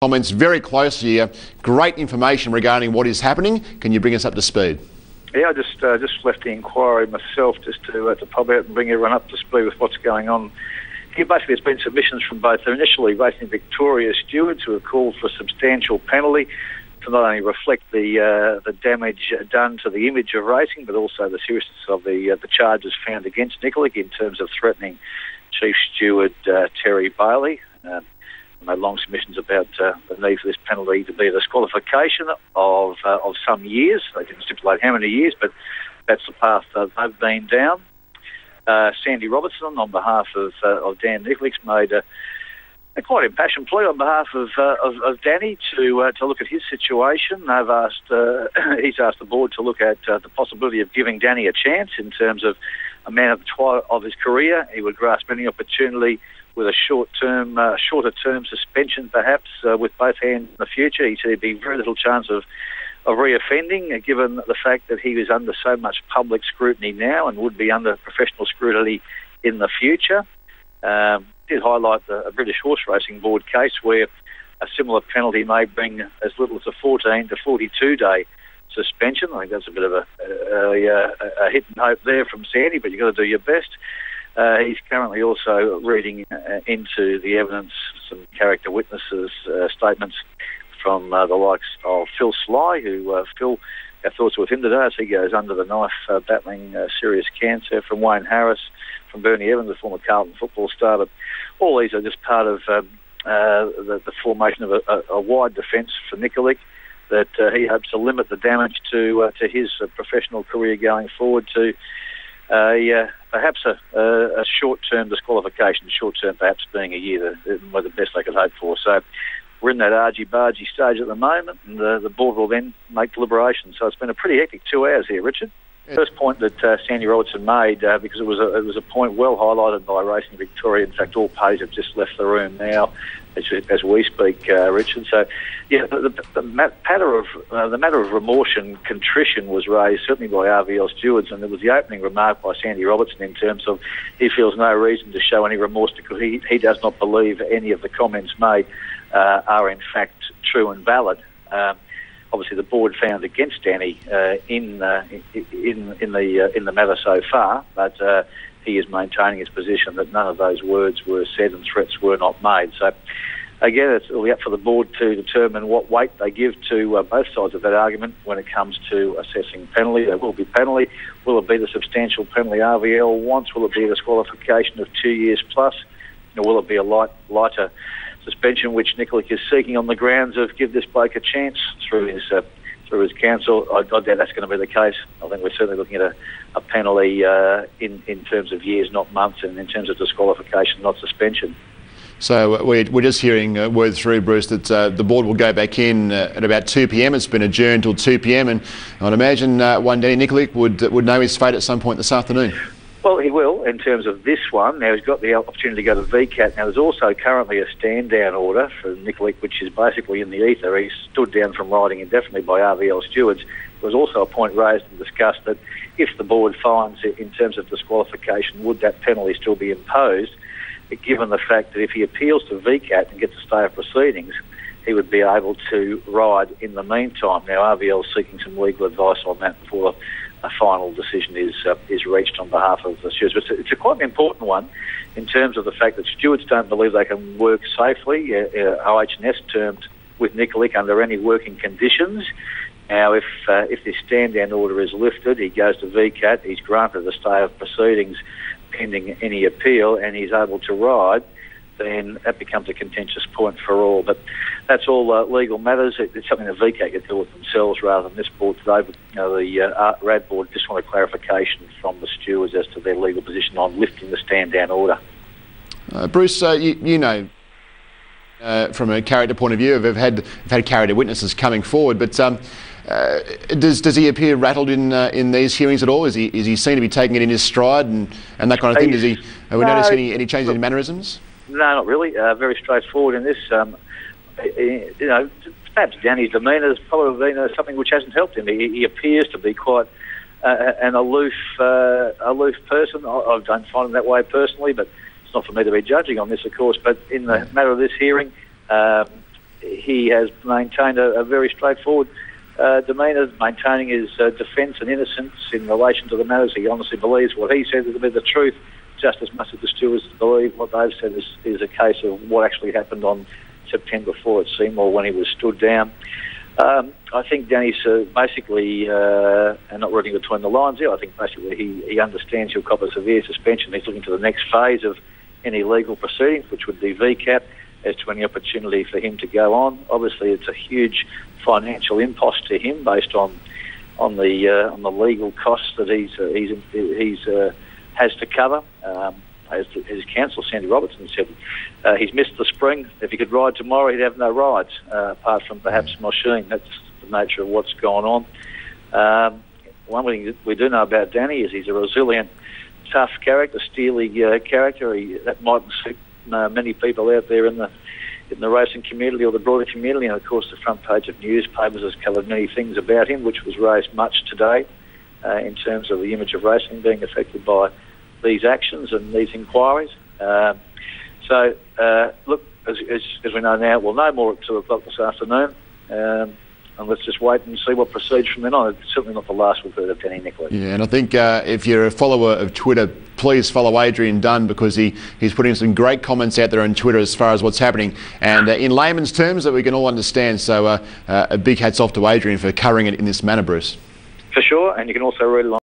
Comments very close here. Great information regarding what is happening. Can you bring us up to speed? Yeah, I just left the inquiry myself just to pop out and bring everyone up to speed with what's going on. Here basically there's been submissions from both initially Racing Victoria stewards who have called for a substantial penalty to not only reflect the damage done to the image of racing, but also the seriousness of the charges found against Nikolic in terms of threatening Chief Steward Terry Bailey. Made long submissions about the need for this penalty to be a disqualification of some years. They didn't stipulate how many years, but that's the path they've been down. Sandy Robertson, on behalf of Dan Nikolic, made a quite impassioned plea on behalf of Danny to look at his situation. He's asked the board to look at the possibility of giving Danny a chance in terms of a man at the twilight of his career. He would grasp any opportunity with a shorter term suspension, perhaps, with both hands in the future. He said there'd be very little chance of reoffending, given the fact that he was under so much public scrutiny now and would be under professional scrutiny in the future. Did highlight a British Horse Racing Board case where a similar penalty may bring as little as a 14 to 42 day suspension. I think that's a bit of a hit and hope there from Sandy, but you've got to do your best. He's currently also reading into the evidence some character witnesses' statements from the likes of Phil Sly, who Phil, our thoughts are with him today as he goes under the knife battling serious cancer, from Wayne Harris, from Bernie Evans, the former Carlton football star. But all these are just part of the formation of a wide defence for Nikolic, that he hopes to limit the damage to his professional career going forward to perhaps a short-term disqualification, short-term perhaps being a year, was the best they could hope for. So we're in that argy-bargy stage at the moment, and the board will then make deliberations. So it's been a pretty hectic 2 hours here, Richard. First point that Sandy Robertson made, because it was a point well highlighted by Racing Victoria. In fact, all parties have just left the room now as we speak, Richard. So, yeah, the matter of remorse and contrition was raised certainly by RVL stewards, and there was the opening remark by Sandy Robertson in terms of he feels no reason to show any remorse because he does not believe any of the comments made are in fact true and valid. Obviously, the board found against Danny in the matter so far, but he is maintaining his position that none of those words were said and threats were not made. So, again, it'll be up for the board to determine what weight they give to both sides of that argument when it comes to assessing penalty. There will be penalty. Will it be the substantial penalty RVL wants? Will it be a disqualification of 2 years plus? Or will it be a lighter suspension, which Nikolic is seeking on the grounds of give this bloke a chance through his counsel? I doubt that's going to be the case. I think we're certainly looking at a penalty in terms of years, not months, and in terms of disqualification, not suspension. So we're just hearing word through, Bruce, that the board will go back in at about 2 p.m. It's been adjourned till 2 p.m. and I'd imagine one Danny Nikolic would know his fate at some point this afternoon. Well, he will, in terms of this one. Now, he's got the opportunity to go to VCAT. Now, there's also currently a stand-down order for Nikolic, which is basically in the ether. He's stood down from riding indefinitely by RVL stewards. There was also a point raised and discussed that if the board finds it in terms of disqualification, would that penalty still be imposed, given the fact that if he appeals to VCAT and gets a stay of proceedings, he would be able to ride in the meantime. Now, RVL is seeking some legal advice on that before a final decision is reached on behalf of the stewards. But it's a quite an important one in terms of the fact that stewards don't believe they can work safely, OH&S termed, with Nikolic under any working conditions. Now, if this stand-down order is lifted, he goes to VCAT, he's granted a stay of proceedings pending any appeal, and he's able to ride, then that becomes a contentious point for all. But that's all legal matters. It's something the VCAT can deal with themselves rather than this board today. But the RAD board just want a clarification from the stewards as to their legal position on lifting the stand-down order. Bruce, you know, from a character point of view, we've had character witnesses coming forward, but does he appear rattled in these hearings at all? Is he seen to be taking it in his stride and that kind of thing? Have we noticed any changes in mannerisms? No, not really. Very straightforward in this. Perhaps Danny's demeanour has probably been something which hasn't helped him. He appears to be quite an aloof person. I don't find him that way personally, but it's not for me to be judging on this, of course. But in the matter of this hearing, he has maintained a very straightforward demeanour, maintaining his defence and innocence in relation to the matters. He honestly believes what he says is a bit of the truth, just as much as the stewards believe what they've said is a case of what actually happened on September 4 at Seymour when he was stood down. I think Danny's basically, and not reading between the lines here, I think basically he understands he'll cop a severe suspension. He's looking to the next phase of any legal proceedings, which would be VCAT, as to any opportunity for him to go on. Obviously, it's a huge financial impost to him based on the legal costs that he's has to cover. As his counsel, Sandy Robertson, said, he's missed the spring. If he could ride tomorrow, he'd have no rides, apart from perhaps Mosheen. That's the nature of what's gone on. One thing that we do know about Danny is he's a resilient, tough character, steely character. That might suit many people out there in the racing community or the broader community. And of course, the front page of newspapers has covered many things about him, which was raised much today in terms of the image of racing being affected by these actions and these inquiries. Look, as we know now, we'll know more at 2 o'clock this afternoon. And let's just wait and see what proceeds from then on. It's certainly not the last we've heard of Danny Nikolic. Yeah, and I think if you're a follower of Twitter, please follow Adrian Dunn, because he's putting some great comments out there on Twitter as far as what's happening, and in layman's terms that we can all understand. So a big hats off to Adrian for covering it in this manner, Bruce. For sure, and you can also read it on